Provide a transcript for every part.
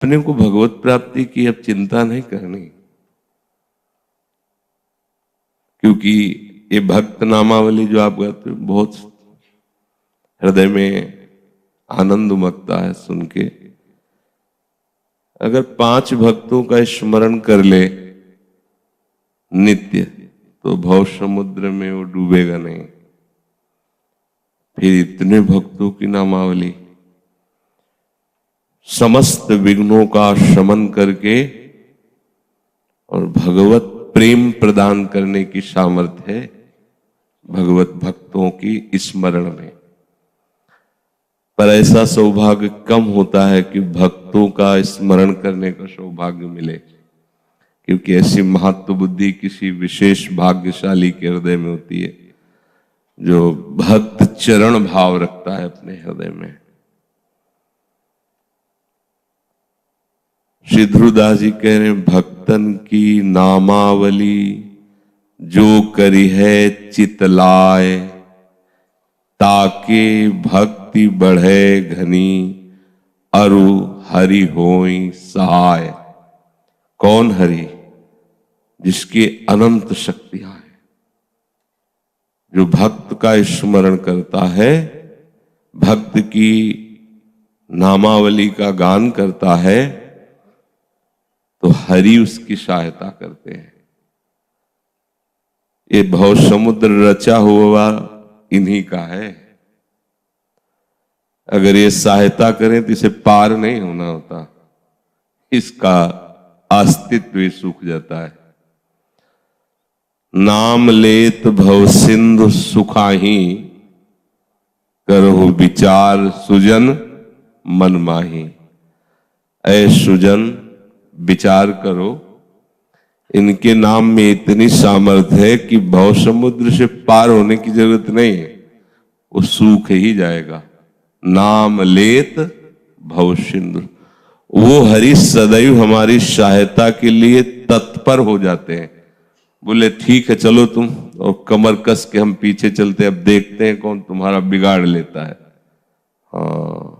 अपने को भगवत प्राप्ति की अब चिंता नहीं करनी, क्योंकि ये भक्त नामावली जो आप गाते हो बहुत हृदय में आनंद उमगता है सुन के। अगर 5 भक्तों का स्मरण कर ले नित्य तो भव समुद्र में वो डूबेगा नहीं। फिर इतने भक्तों की नामावली समस्त विघ्नों का शमन करके और भगवत प्रेम प्रदान करने की सामर्थ्य है भगवत भक्तों की स्मरण में। पर ऐसा सौभाग्य कम होता है कि भक्तों का स्मरण करने का सौभाग्य मिले, क्योंकि ऐसी महत्व बुद्धि किसी विशेष भाग्यशाली के हृदय में होती है जो भक्त चरण भाव रखता है अपने हृदय में। श्री ध्रुवदास जी कह रहे हैं, भक्तन की नामावली जो करी है चितलाय, ताके भक्ति बढ़े घनी, अरु हरि होई सहाय। कौन हरि? जिसकी अनंत शक्तियां हैं। जो भक्त का स्मरण करता है, भक्त की नामावली का गान करता है, तो हरि उसकी सहायता करते हैं। ये भव समुद्र रचा हुआ इन्हीं का है। अगर ये सहायता करें तो इसे पार नहीं होना होता, इसका अस्तित्व ही सूख जाता है। नाम लेत भव सिंधु सुखाही, करो विचार सुजन मन माही। ऐ सुजन विचार करो, इनके नाम में इतनी सामर्थ्य है कि भव समुद्र से पार होने की जरूरत नहीं है, वो सूख ही जाएगा। नाम लेत भव सिंधु, वो हरि सदैव हमारी सहायता के लिए तत्पर हो जाते हैं। बोले ठीक है चलो तुम, और कमर कस के हम पीछे चलते, अब देखते हैं कौन तुम्हारा बिगाड़ लेता है। हाँ,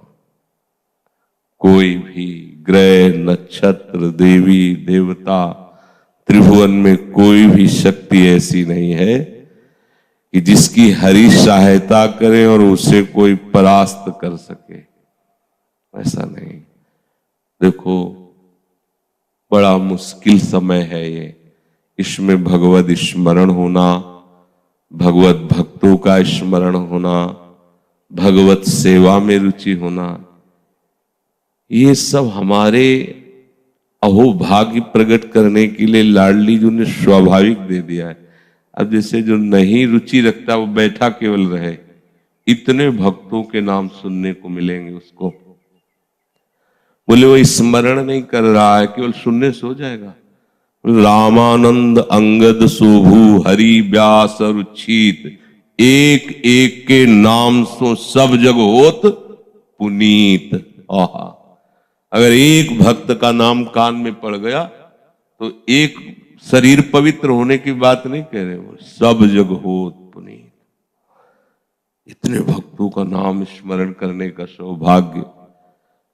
कोई भी ग्रह नक्षत्र देवी देवता त्रिभुवन में कोई भी शक्ति ऐसी नहीं है कि जिसकी हरि सहायता करे और उसे कोई परास्त कर सके। ऐसा नहीं। देखो बड़ा मुश्किल समय है ये, इसमें भगवत स्मरण होना, भगवत भक्तों का स्मरण होना, भगवत सेवा में रुचि होना, ये सब हमारे अहोभाग्य प्रकट करने के लिए लाडली जी ने स्वाभाविक दे दिया है। अब जैसे जो नहीं रुचि रखता वो बैठा केवल रहे, इतने भक्तों के नाम सुनने को मिलेंगे उसको। बोले वो स्मरण नहीं कर रहा है, केवल सुनने से हो जाएगा। रामानंद अंगद शोभु हरि व्यास रुचित, एक एक के नाम सो सब जग होत पुनीत। आहा, अगर एक भक्त का नाम कान में पड़ गया तो एक शरीर पवित्र होने की बात नहीं कह रहे, वो सब जग होत पुनीत। इतने भक्तों का नाम स्मरण करने का सौभाग्य,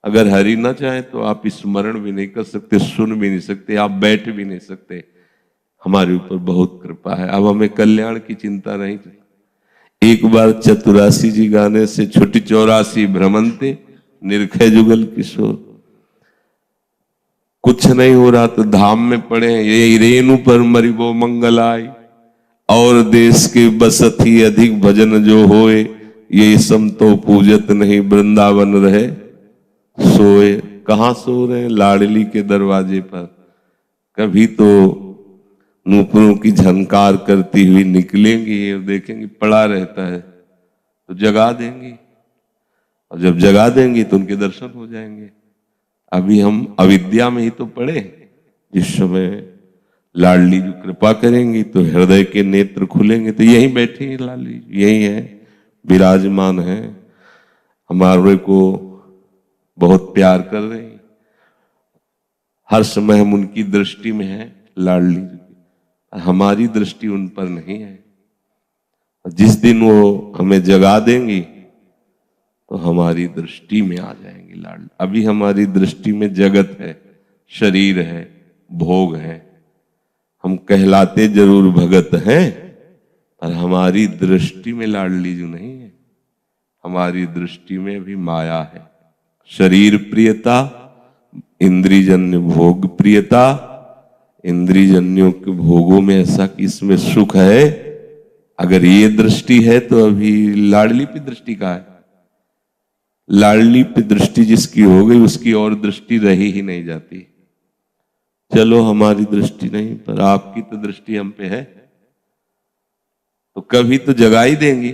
अगर हरि ना चाहे तो आप स्मरण भी नहीं कर सकते, सुन भी नहीं सकते, आप बैठ भी नहीं सकते। हमारे ऊपर बहुत कृपा है। अब हमें कल्याण की चिंता नहीं। एक बार चतुरासी जी गाने से छुट्टी 84 भ्रमंते निरखे जुगल किशोर, कुछ नहीं हो रहा तो धाम में पड़े, ये रेणु पर मरिबो मंगल आई, और देश के बसत ही अधिक भजन जो होए, ये सम तो पूजत नहीं वृंदावन रहे सोए। कहां सो रहे? लाडली के दरवाजे पर। कभी तो नूपुरों की झनकार करती हुई निकलेंगी और देखेंगी पड़ा रहता है तो जगा देंगी, और जब जगा देंगी तो उनके दर्शन हो जाएंगे। अभी हम अविद्या में ही तो पड़े। जिस समय लाडली जो कृपा करेंगी तो हृदय के नेत्र खुलेंगे, तो यहीं बैठी है लाडली, यही है, विराजमान है, हमारे को बहुत प्यार कर रहे हैं। हर समय हम उनकी दृष्टि में हैं लाडली जी, हमारी दृष्टि उन पर नहीं है। जिस दिन वो हमें जगा देंगी तो हमारी दृष्टि में आ जाएंगे लाडली। अभी हमारी दृष्टि में जगत है, शरीर है, भोग है। हम कहलाते जरूर भगत हैं, पर हमारी दृष्टि में लाडली जो नहीं है। हमारी दृष्टि में भी माया है। शरीर प्रियता, इंद्रियजन्य भोग प्रियता, इंद्रियजन्यों के भोगों में ऐसा कि इसमें सुख है। अगर ये दृष्टि है तो अभी लाडली पे दृष्टि का है। लाडली पे दृष्टि जिसकी हो गई उसकी और दृष्टि रही ही नहीं जाती। चलो हमारी दृष्टि नहीं, पर आपकी तो दृष्टि हम पे है, तो कभी तो जगा ही देंगी।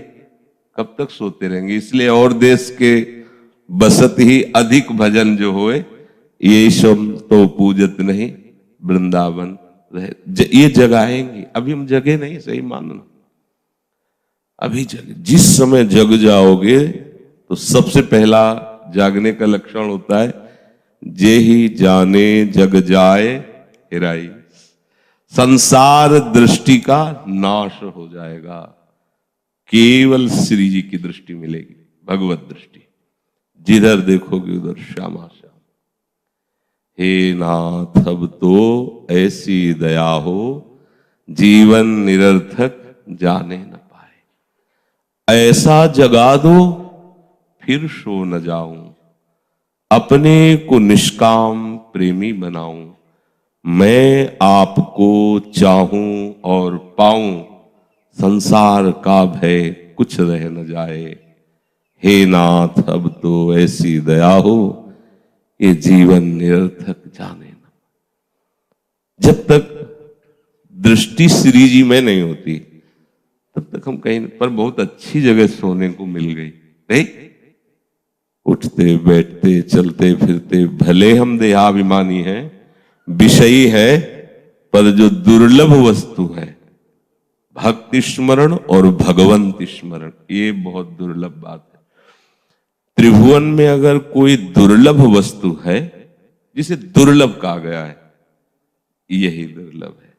कब तक सोते रहेंगे? इसलिए और देश के बसत ही अधिक भजन जो होए, ये शम तो पूजत नहीं वृंदावन रहे। ये जगाएंगे। अभी हम जगे नहीं, सही मानना। अभी जगे, जिस समय जग जाओगे तो सबसे पहला जागने का लक्षण होता है, जे ही जाने जग जाए हिराई। संसार दृष्टि का नाश हो जाएगा। केवल श्री जी की दृष्टि मिलेगी, भगवत दृष्टि। जिधर देखोगे उधर श्यामा श्याम। हे नाथ अब तो ऐसी दया हो, जीवन निरर्थक जाने न पाए। ऐसा जगा दो फिर सो न जाऊं, अपने को निष्काम प्रेमी बनाऊं। मैं आपको चाहूं और पाऊं, संसार का भय कुछ रह न जाए। हे नाथ अब तो ऐसी दया हो, ये जीवन निरर्थक जाने न। जब तक दृष्टि श्री जी में नहीं होती तब तक हम कहीं पर बहुत अच्छी जगह सोने को मिल गई नहीं। उठते बैठते चलते फिरते भले हम देहाभिमानी हैं, विषयी है, पर जो दुर्लभ वस्तु है भक्ति स्मरण और भगवंत स्मरण, ये बहुत दुर्लभ बात है। त्रिभुवन में अगर कोई दुर्लभ वस्तु है जिसे दुर्लभ कहा गया है, यही दुर्लभ है।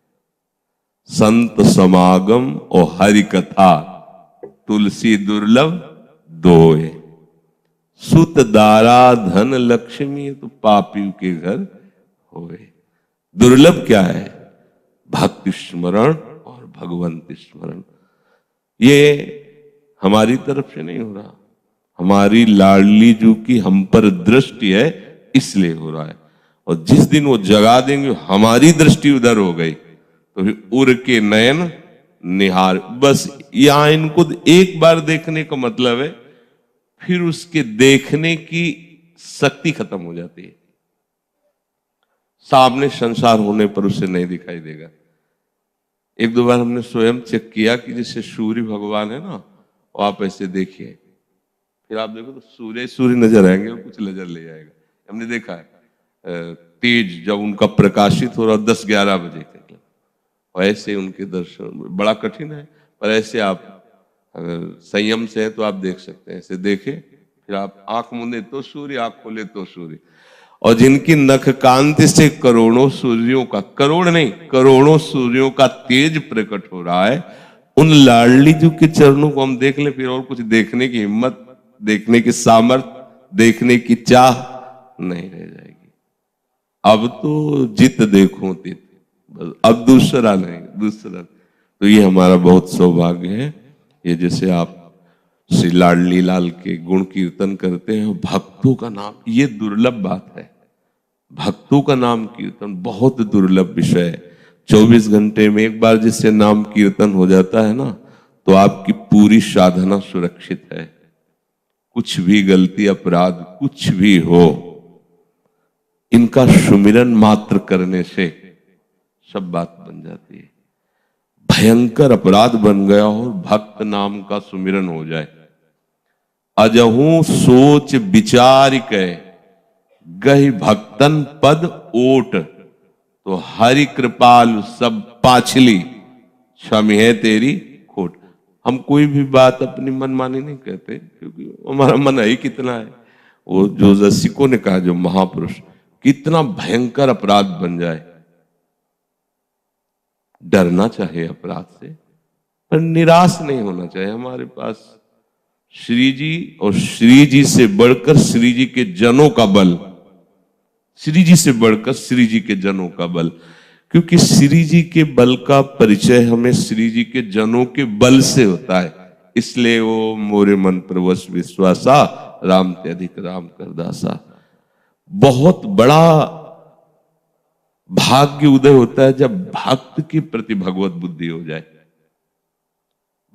संत समागम और हरि कथा, तुलसी दुर्लभ दोए। सुत दारा धन लक्ष्मी तो पापी के घर होए। दुर्लभ क्या है? भक्ति स्मरण और भगवंत स्मरण। ये हमारी तरफ से नहीं हो रहा, हमारी लाडली जो की हम पर दृष्टि है इसलिए हो रहा है। और जिस दिन वो जगा देंगे, हमारी दृष्टि उधर हो गई, तो फिर उर के नयन निहार। बस यहां इनको एक बार देखने का मतलब है, फिर उसके देखने की शक्ति खत्म हो जाती है। सामने संसार होने पर उसे नहीं दिखाई देगा। एक दो बार हमने स्वयं चेक किया कि जैसे सूर्य भगवान है ना, वो आप ऐसे देखिए, फिर आप देखो तो सूर्य नजर आएंगे और कुछ नजर ले जाएगा। हमने देखा है तेज जब उनका प्रकाशित हो रहा 10-11 बजे तक, और ऐसे उनके दर्शन बड़ा कठिन है, पर ऐसे आप अगर संयम से है तो आप देख सकते हैं। ऐसे देखे, फिर आप आंख मूंदे तो सूर्य, आंख खोले तो सूर्य। और जिनकी नख कांति से करोड़ों सूर्यों का, करोड़ नहीं करोड़ों सूर्यों का तेज प्रकट हो रहा है, उन लाडली जी के चरणों को हम देख ले, फिर और कुछ देखने की हिम्मत, देखने की सामर्थ, देखने की चाह नहीं रह जाएगी। अब तो जित देखो तित, अब दूसरा नहीं, दूसरा। तो ये हमारा बहुत सौभाग्य है। ये जैसे आप श्री लाडली लाल के गुण कीर्तन करते हैं, भक्तों का नाम, ये दुर्लभ बात है। भक्तों का नाम कीर्तन बहुत दुर्लभ विषय है। 24 घंटे में एक बार जिससे नाम कीर्तन हो जाता है ना, तो आपकी पूरी साधना सुरक्षित है। कुछ भी गलती अपराध कुछ भी हो, इनका सुमिरन मात्र करने से सब बात बन जाती है। भयंकर अपराध बन गया और भक्त नाम का सुमिरन हो जाए। अजहू सोच विचार के गहि भक्तन पद ओट, तो हरि कृपाल सब पाछली, क्षमी है तेरी खोट। हम कोई भी बात अपनी मनमानी नहीं कहते, क्योंकि हमारा मन ही कितना है। वो जो रसिकों ने कहा, जो महापुरुष, कितना भयंकर अपराध बन जाए। डरना चाहिए अपराध से, पर निराश नहीं होना चाहिए। हमारे पास श्री जी और श्री जी से बढ़कर श्री जी के जनों का बल, श्री जी से बढ़कर श्री जी के जनों का बल, क्योंकि श्री जी के बल का परिचय हमें श्री जी के जनों के बल से होता है। इसलिए वो मोरे मन प्रवश विश्वासा, राम ते अधिक राम करदासा। बहुत बड़ा भाग्य उदय होता है जब भक्त के प्रति भगवत बुद्धि हो जाए।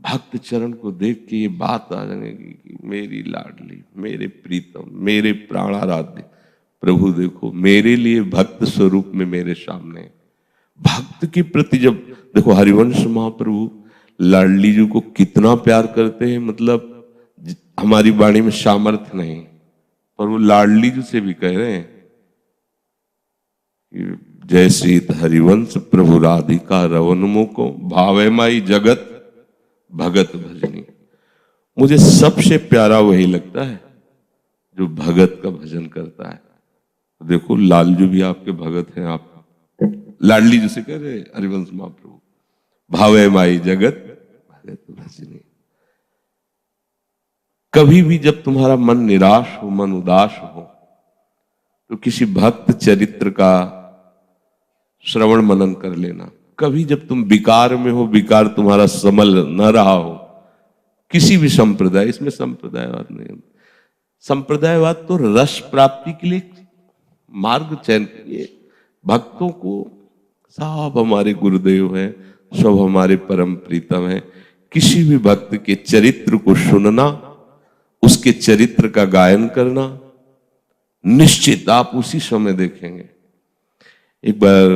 भक्त चरण को देख के ये बात आ जाएगी कि मेरी लाडली, मेरे प्रीतम, मेरे प्राणाराध्य प्रभु देखो मेरे लिए भक्त स्वरूप में मेरे सामने। भक्त के प्रति जब देखो हरिवंश महाप्रभु लाडली जी को कितना प्यार करते हैं, मतलब हमारी वाणी में सामर्थ्य नहीं, पर वो लाडली जी से भी कह रहे हैं कि जय श्री हरिवंश प्रभु राधिका रवनमो को भावे माई जगत भगत भजनी। मुझे सबसे प्यारा वही लगता है जो भगत का भजन करता है। देखो लालजू भी आपके भगत हैं, आप लाडली जी से कह रहे हरिवंश महाप्रभु भावे माई जगत भगत भजनी। कभी भी जब तुम्हारा मन निराश हो, मन उदास हो, तो किसी भक्त चरित्र का श्रवण मनन कर लेना। कभी जब तुम विकार में हो, विकार तुम्हारा संभल न रहा हो, किसी भी संप्रदाय, इसमें संप्रदायवाद नहीं, संप्रदायवाद तो रस प्राप्ति के लिए मार्ग चयन किए। भक्तों को सब हमारे गुरुदेव हैं, सब हमारे परम प्रीतम हैं। किसी भी भक्त के चरित्र को सुनना, उसके चरित्र का गायन करना, निश्चित आप उसी समय देखेंगे। एक बार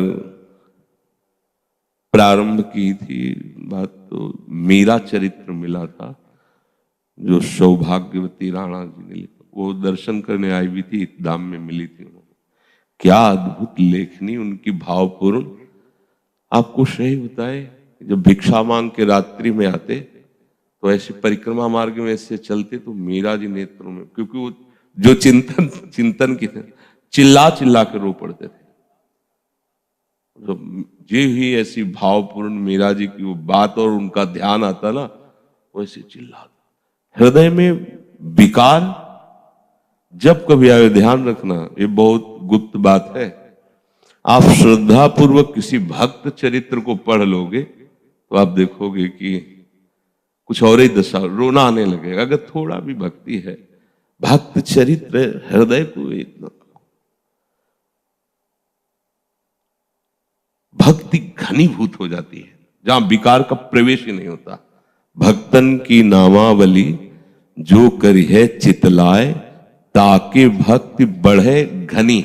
प्रारंभ की थी बात, तो मीरा चरित्र मिला था जो सौभाग्यवती राणा जी ने लिखा। वो दर्शन करने आई हुई थी, धाम में मिली थी उन्होंने। क्या अद्भुत लेखनी उनकी, भावपूर्ण। आपको सही बताए, जब भिक्षा मांग के रात्रि में आते तो ऐसे परिक्रमा मार्ग में ऐसे चलते तो मीरा जी नेत्रों में, क्योंकि वो जो चिंतन की थे, चिल्ला चिल्ला के रो पड़ते थे। जे ही ऐसी भावपूर्ण मीरा जी की वो बात और उनका ध्यान आता ना, वैसे चिल्लाता। हृदय में विकार जब कभी आए, ध्यान रखना, ये बहुत गुप्त बात है। आप श्रद्धा पूर्वक किसी भक्त चरित्र को पढ़ लोगे तो आप देखोगे कि कुछ और ही दशा, रोना आने लगेगा। अगर थोड़ा भी भक्ति है, भक्त चरित्र हृदय को एकदम भक्ति घनीभूत हो जाती है, जहां विकार का प्रवेश ही नहीं होता। भक्तन की नामावली जो करी है चितलाए, ताके भक्ति बढ़े घनी।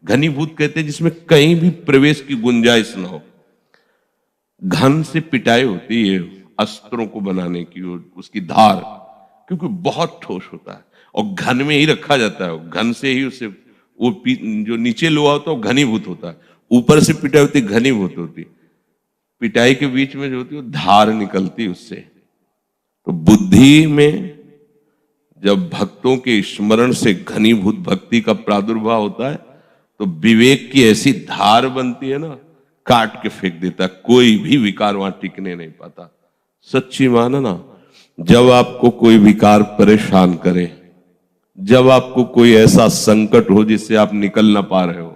घनीभूत कहते हैं जिसमें कहीं भी प्रवेश की गुंजाइश ना हो। घन से पिटाई होती है अस्त्रों को बनाने की, उसकी धार, क्योंकि बहुत ठोस होता है और घन में ही रखा जाता है। घन से ही उससे वो जो नीचे लोहा होता है वो घनीभूत होता है, ऊपर से पिटाई होती घनीभूत होती। पिटाई के बीच में जो होती है वो धार निकलती उससे। तो बुद्धि में जब भक्तों के स्मरण से घनीभूत भक्ति का प्रादुर्भाव होता है तो विवेक की ऐसी धार बनती है ना, काट के फेंक देता है। कोई भी विकार वहां टिकने नहीं पाता। सच्ची मानना, जब आपको कोई विकार परेशान करे, जब आपको कोई ऐसा संकट हो जिससे आप निकल ना पा रहे हो,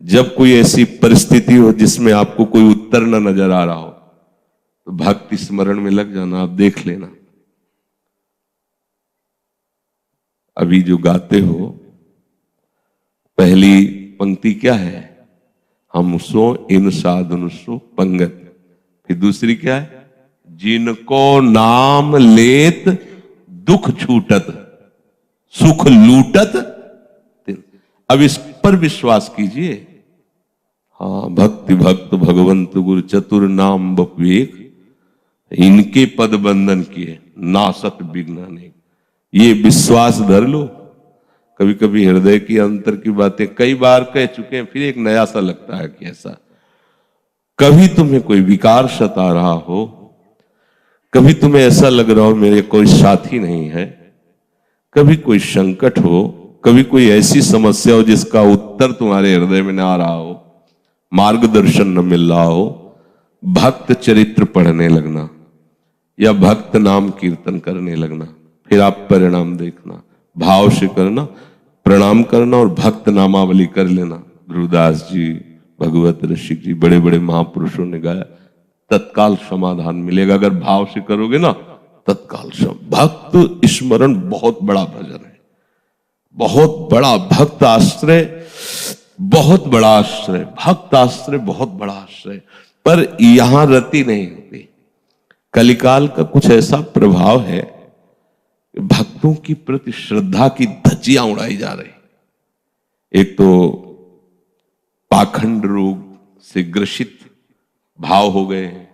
जब कोई ऐसी परिस्थिति हो जिसमें आपको कोई उत्तर न नजर आ रहा हो, तो भक्ति स्मरण में लग जाना। आप देख लेना, अभी जो गाते हो पहली पंक्ति क्या है? हम सो इन साधन सो पंगत। फिर दूसरी क्या है? जिनको नाम लेत दुख छूटत सुख लूटत। अब इस पर विश्वास कीजिए। हाँ, भक्ति भक्त भगवंत गुरु चतुर नाम बपवेक, इनके पद बंधन किए नासत विघ्न नहीं। ये विश्वास धर लो। कभी कभी हृदय की अंतर की बातें कई बार कह चुके हैं, फिर एक नया सा लगता है कि ऐसा। कभी तुम्हें कोई विकार सता रहा हो, कभी तुम्हें ऐसा लग रहा हो मेरे कोई साथी नहीं है, कभी कोई संकट हो, कभी कोई ऐसी समस्या हो जिसका उत्तर तुम्हारे हृदय में ना आ रहा हो, मार्गदर्शन न मिल रहा हो, भक्त चरित्र पढ़ने लगना या भक्त नाम कीर्तन करने लगना। फिर आप परिणाम देखना। भाव से करना, प्रणाम करना और भक्त नामावली कर लेना। गुरुदास जी, भगवत ऋषि जी, बड़े बड़े महापुरुषों ने गाया, तत्काल समाधान मिलेगा। अगर भाव से करोगे ना, तत्काल भक्त स्मरण बहुत बड़ा भजन है, बहुत बड़ा भक्त आश्रय, बहुत बड़ा आश्रय, भक्त आश्रय बहुत बड़ा आश्रय। पर यहां रति नहीं होती। कलिकाल का कुछ ऐसा प्रभाव है, भक्तों की प्रति श्रद्धा की धज्जियां उड़ाई जा रही। एक तो पाखंड रोग से ग्रसित भाव हो गए हैं।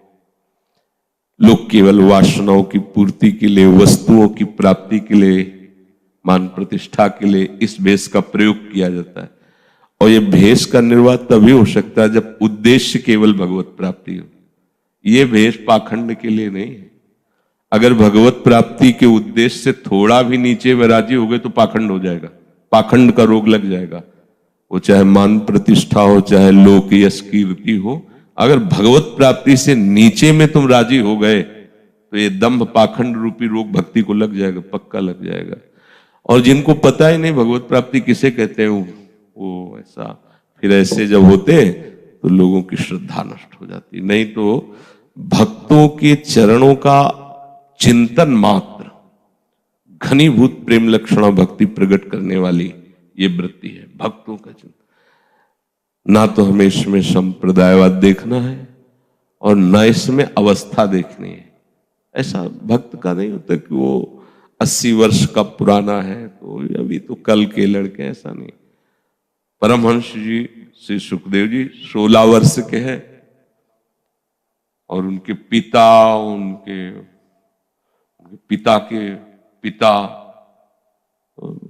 लोग केवल वासनाओं की पूर्ति के लिए, वस्तुओं की प्राप्ति के लिए, मान प्रतिष्ठा के लिए इस भेष का प्रयोग किया जाता है। और यह भेष का निर्वाह तभी हो सकता है जब उद्देश्य केवल भगवत प्राप्ति हो। यह भेष पाखंड के लिए नहीं है। अगर भगवत प्राप्ति के उद्देश्य से थोड़ा भी नीचे में राजी हो गए तो पाखंड हो जाएगा, पाखंड का रोग लग जाएगा। वो चाहे मान प्रतिष्ठा हो, चाहे लोक यश कीर्ति हो, अगर भगवत प्राप्ति से नीचे में तुम राजी हो गए तो ये दंभ पाखंड रूपी रोग भक्ति को लग जाएगा, पक्का लग जाएगा। और जिनको पता ही नहीं भगवत प्राप्ति किसे कहते हैं, वो ऐसा फिर ऐसे जब होते तो लोगों की श्रद्धा नष्ट हो जाती। नहीं तो भक्तों के चरणों का चिंतन मात्र, घनीभूत प्रेम लक्षणा भक्ति प्रकट करने वाली ये वृत्ति है भक्तों का चिंतन। ना तो हमें इसमें संप्रदायवाद देखना है और ना इसमें अवस्था देखनी है। ऐसा भक्त का नहीं होता कि वो 80 वर्ष का पुराना है तो अभी तो कल के लड़के, ऐसा नहीं। परमहंस जी श्री सुखदेव जी 16 वर्ष के हैं और उनके पिता, उनके पिता के पिता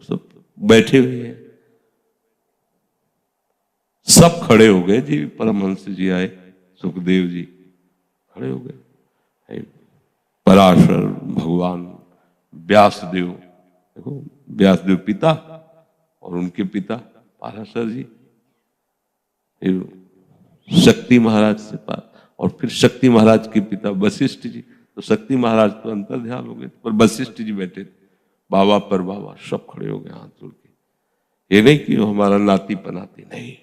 सब बैठे हुए हैं। सब खड़े हो गए जी। परमहंस जी आए, सुखदेव जी खड़े हो गए। पराशर भगवान, व्यासदेव, देखो व्यासदेव पिता और उनके पिता पराशर जी, शक्ति महाराज से और फिर शक्ति महाराज के पिता वशिष्ठ जी। तो शक्ति महाराज तो अंतर ध्यान हो गए, पर वशिष्ठ जी बैठे थे। बाबा पर बाबा सब खड़े हो गए हाथ जोड़ के। ये नहीं कि वो हमारा नाती पनाती, नहीं,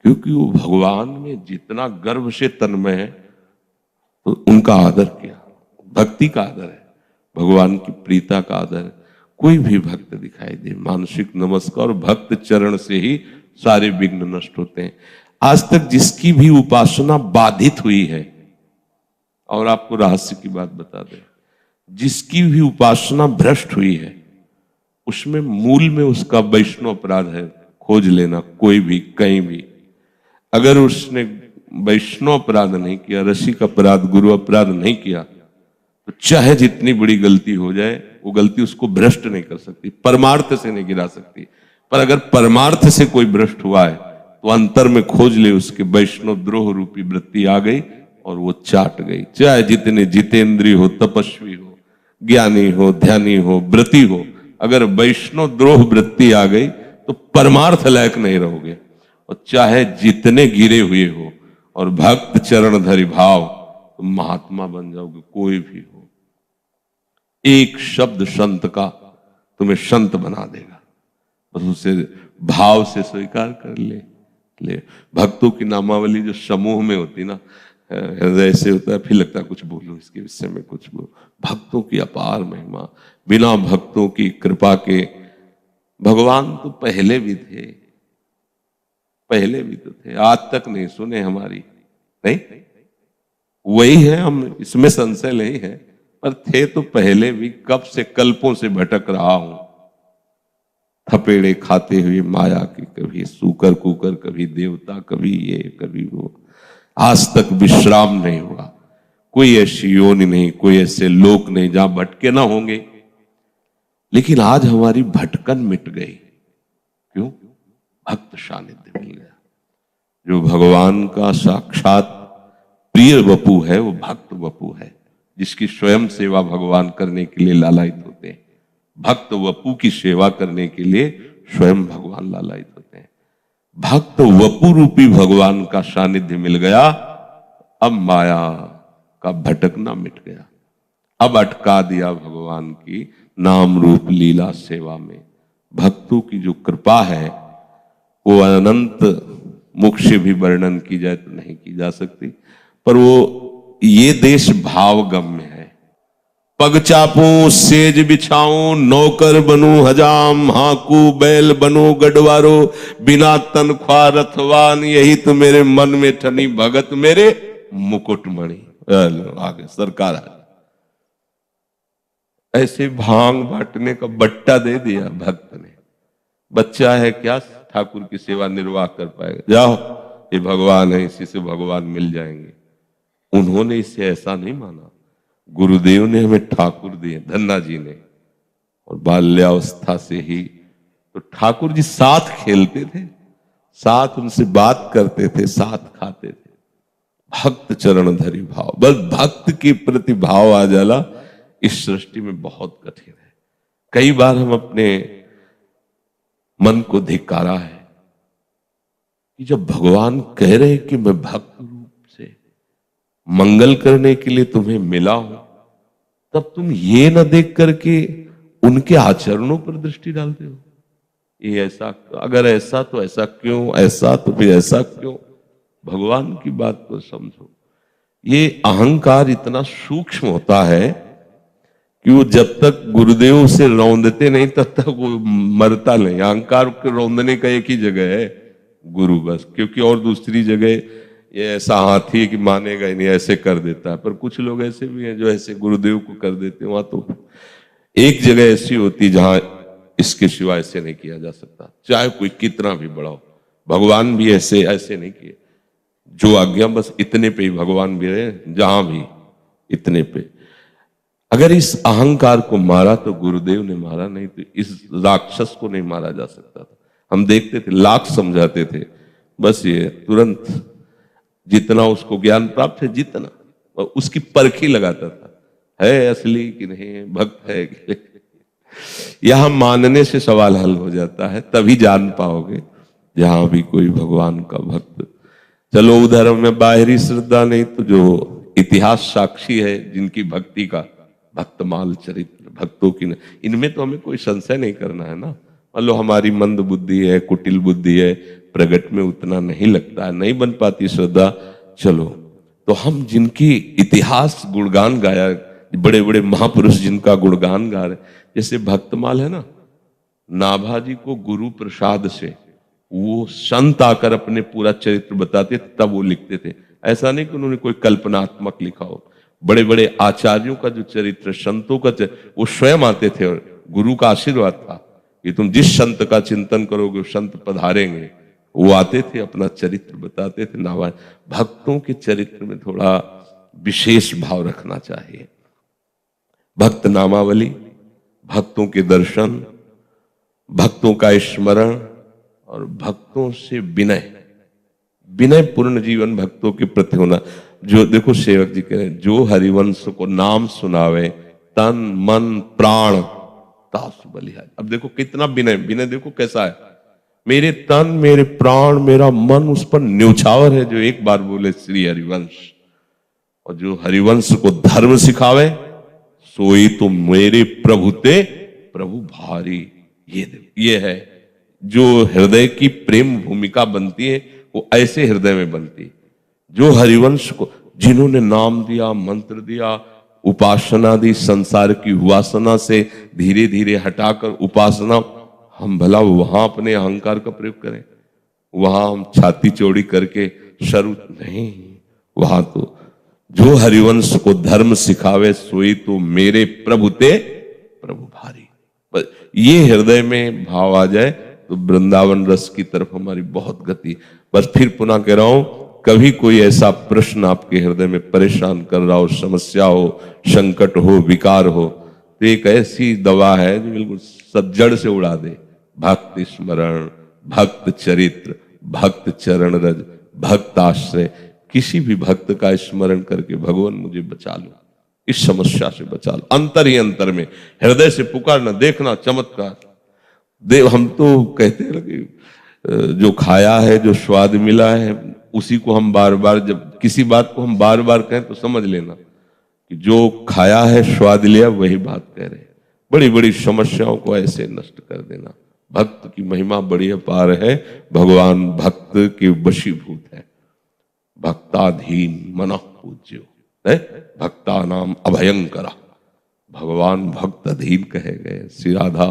क्योंकि वो भगवान में जितना गर्व से तन्मय है तो उनका आदर किया। भक्ति का आदर है, भगवान की प्रीता का आदर है। कोई भी भक्त दिखाई दे, मानसिक नमस्कार, भक्त चरण से ही सारे विघ्न नष्ट होते हैं। आज तक जिसकी भी उपासना बाधित हुई है, और आपको रहस्य की बात बता दें, जिसकी भी उपासना भ्रष्ट हुई है उसमें मूल में उसका वैष्णव अपराध है। खोज लेना कोई भी कहीं भी, अगर उसने वैष्णव अपराध नहीं किया, रसिक अपराध, गुरु अपराध नहीं किया, तो चाहे जितनी बड़ी गलती हो जाए वो गलती उसको भ्रष्ट नहीं कर सकती, परमार्थ से नहीं गिरा सकती। पर अगर परमार्थ से कोई भ्रष्ट हुआ है तो अंतर में खोज ले, उसके वैष्णव द्रोह रूपी वृत्ति आ गई और वो चाट गई। चाहे जितने जितेंद्रीय हो, तपस्वी हो, ज्ञानी हो, ध्यानी हो, व्रती हो, अगर वैष्णव द्रोह वृत्ति आ गई तो परमार्थ लायक नहीं रहोगे। और चाहे जितने गिरे हुए हो और भक्त चरण धरि भाव, तो महात्मा बन जाओगे, कोई भी हो। एक शब्द संत का तुम्हें संत बना देगा, बस उसे भाव से स्वीकार कर ले। भक्तों की नामावली जो समूह में होती ना, ऐसे होता है, फिर लगता है कुछ बोलो इसके विषय में, कुछ बोलो। भक्तों की अपार महिमा, बिना भक्तों की कृपा के भगवान तो पहले भी थे, पहले भी तो थे, आज तक नहीं सुने हमारी, नहीं वही है, हम इसमें संशय नहीं है, पर थे तो पहले भी। कब से कल्पों से भटक रहा हूं, थपेड़े खाते हुए माया की, कभी सूकर कुकर, कभी देवता, कभी ये कभी वो, आज तक विश्राम नहीं हुआ। कोई ऐसी योनि नहीं, कोई ऐसे लोक नहीं जहां भटके ना होंगे। लेकिन आज हमारी भटकन मिट गई। क्यों? भक्त सानिध्य मिल गया। जो भगवान का साक्षात प्रिय वपु है वो भक्त वपु है, जिसकी स्वयं सेवा भगवान करने के लिए लालायित होते हैं। भक्त वपु की सेवा करने के लिए स्वयं भगवान लालायित होते हैं। भक्त वपु रूपी भगवान का सानिध्य मिल गया, अब माया का भटकना मिट गया। अब अटका दिया भगवान की नाम रूप लीला सेवा में। भक्तों की जो कृपा है वो अनंत मुख से भी वर्णन की जाए तो नहीं की जा सकती। पर वो ये देश भावगम्य है। पग चापूं सेज बिछाऊं नौकर बनूं हजाम, हाकू बैल बनूं गढ़वारो, बिना तनख्वाह रथवान, यही तो मेरे मन में ठनी भगत मेरे मुकुटमणि। आगे सरकार ऐसे भांग बांटने का बट्टा दे दिया भक्त ने। बच्चा है क्या ठाकुर की सेवा निर्वाह कर पाएगा? जाओ ये भगवान है, इसी से भगवान मिल जाएंगे। उन्होंने इसे ऐसा नहीं माना। गुरुदेव ने हमें ठाकुर दिए, धन्ना जी ने, और बाल्यावस्था से ही तो ठाकुर जी साथ खेलते थे, साथ उनसे बात करते थे, साथ खाते थे। भक्त चरण धरी भाव, बस भक्त के प्रति भाव आ जाला इस सृष्टि में बहुत कठिन है। कई बार हम अपने मन को धिक्कारा है कि जब भगवान कह रहे कि मैं भक्त रूप से मंगल करने के लिए तुम्हें मिला हूं, तब तुम ये न देख करके उनके आचरणों पर दृष्टि डालते हो। ये ऐसा, अगर ऐसा तो ऐसा क्यों, ऐसा तो फिर ऐसा क्यों? भगवान की बात को समझो। ये अहंकार इतना सूक्ष्म होता है कि वो जब तक गुरुदेव उसे रौंदते नहीं तब तक वो मरता नहीं। अहंकार के रौंदने का एक ही जगह है, गुरु बस। क्योंकि और दूसरी जगह ये ऐसा हाथी है कि मानेगा ही नहीं, ऐसे कर देता है। पर कुछ लोग ऐसे भी हैं जो ऐसे गुरुदेव को कर देते हैं। वहां तो एक जगह ऐसी होती जहां इसके सिवा ऐसे नहीं किया जा सकता, चाहे कोई कितना भी बड़ा हो। भगवान भी ऐसे ऐसे नहीं किए। जो आज्ञा बस इतने पे ही भगवान भी रहे, जहां भी इतने पे। अगर इस अहंकार को मारा तो गुरुदेव ने मारा, नहीं तो इस राक्षस को नहीं मारा जा सकता था। हम देखते थे, लाख समझाते थे, बस ये तुरंत जितना उसको ज्ञान प्राप्त है, जितना उसकी परखी लगाता था, है असली कि नहीं, भक्त है कि। यहां मानने से सवाल हल हो जाता है, तभी जान पाओगे जहां भी कोई भगवान का भक्त। चलो उधर में बाहरी श्रद्धा नहीं तो जो इतिहास साक्षी है जिनकी भक्ति का, भक्तमाल चरित्र भक्तों की, इनमें तो हमें कोई संशय नहीं करना है ना। मान लो हमारी मंद बुद्धि है, कुटिल बुद्धि है, प्रगट में उतना नहीं लगता है, नहीं बन पाती श्रद्धा। चलो तो हम जिनकी इतिहास गुणगान गाया, बड़े बड़े महापुरुष जिनका गुणगान गा रहे, जैसे भक्तमाल है ना, नाभाजी को गुरु प्रसाद से वो संत आकर अपने पूरा चरित्र बताते तब वो लिखते थे। ऐसा नहीं कि उन्होंने कोई कल्पनात्मक लिखा हो। बड़े बड़े आचार्यों का जो चरित्र, संतों का चरित्र, वो स्वयं आते थे और गुरु का आशीर्वाद था कि तुम जिस संत का चिंतन करोगे संत पधारेंगे। वो आते थे, अपना चरित्र बताते थे। नावा भक्तों के चरित्र में थोड़ा विशेष भाव रखना चाहिए। भक्त नामावली, भक्तों के दर्शन, भक्तों का स्मरण और भक्तों से विनय, विनय पूर्ण जीवन भक्तों के प्रति होना। जो देखो सेवक जी कह रहे हैं, जो हरिवंश को नाम सुनावे तन मन प्राण तासु बलिहारी। अब देखो कितना विनय, विनय देखो कैसा है। मेरे तन मेरे प्राण मेरा मन उस पर न्यौछावर है जो एक बार बोले श्री हरिवंश। और जो हरिवंश को धर्म सिखावे सोई तो मेरे प्रभु ते प्रभु भारी। ये है जो हृदय की प्रेम भूमिका बनती है, वो ऐसे हृदय में बनती है। जो हरिवंश को, जिन्होंने नाम दिया, मंत्र दिया, उपासना दी, संसार की वासना से धीरे धीरे हटाकर उपासना, हम भला वहां अपने अहंकार का प्रयोग करें, वहां हम छाती चौड़ी करके शरू नहीं। वहां तो जो हरिवंश को धर्म सिखावे सोई तो मेरे प्रभु ते प्रभु भारी। ये हृदय में भाव आ जाए तो वृंदावन रस की तरफ हमारी बहुत गति। बस फिर पुनः कह रहा हूं, कभी कोई ऐसा प्रश्न आपके हृदय में परेशान कर रहा हो, समस्या हो, संकट हो, विकार हो, तो एक ऐसी दवा है जो बिल्कुल सज्जड़ से उड़ा दे। भक्त स्मरण, भक्त चरित्र, भक्त चरण रज, भक्त आश्रय। किसी भी भक्त का स्मरण करके भगवान मुझे बचा लो, इस समस्या से बचा लो। अंतर ही अंतर में हृदय से पुकारना, देखना चमत्कार। देव हम तो कहते हैं कि जो खाया है, जो स्वाद मिला है, उसी को हम बार बार, जब किसी बात को हम बार बार कहें तो समझ लेना कि जो खाया है स्वाद लिया वही बात कह रहे हैं। बड़ी बड़ी समस्याओं को ऐसे नष्ट कर देना। भक्त की महिमा बड़ी अपार है। भगवान भक्त के वशीभूत है। भक्ताधीन मनः पूज्यो है, भक्ता नाम अभयंकरा। भगवान भक्त अधीन कहे गए। श्री राधा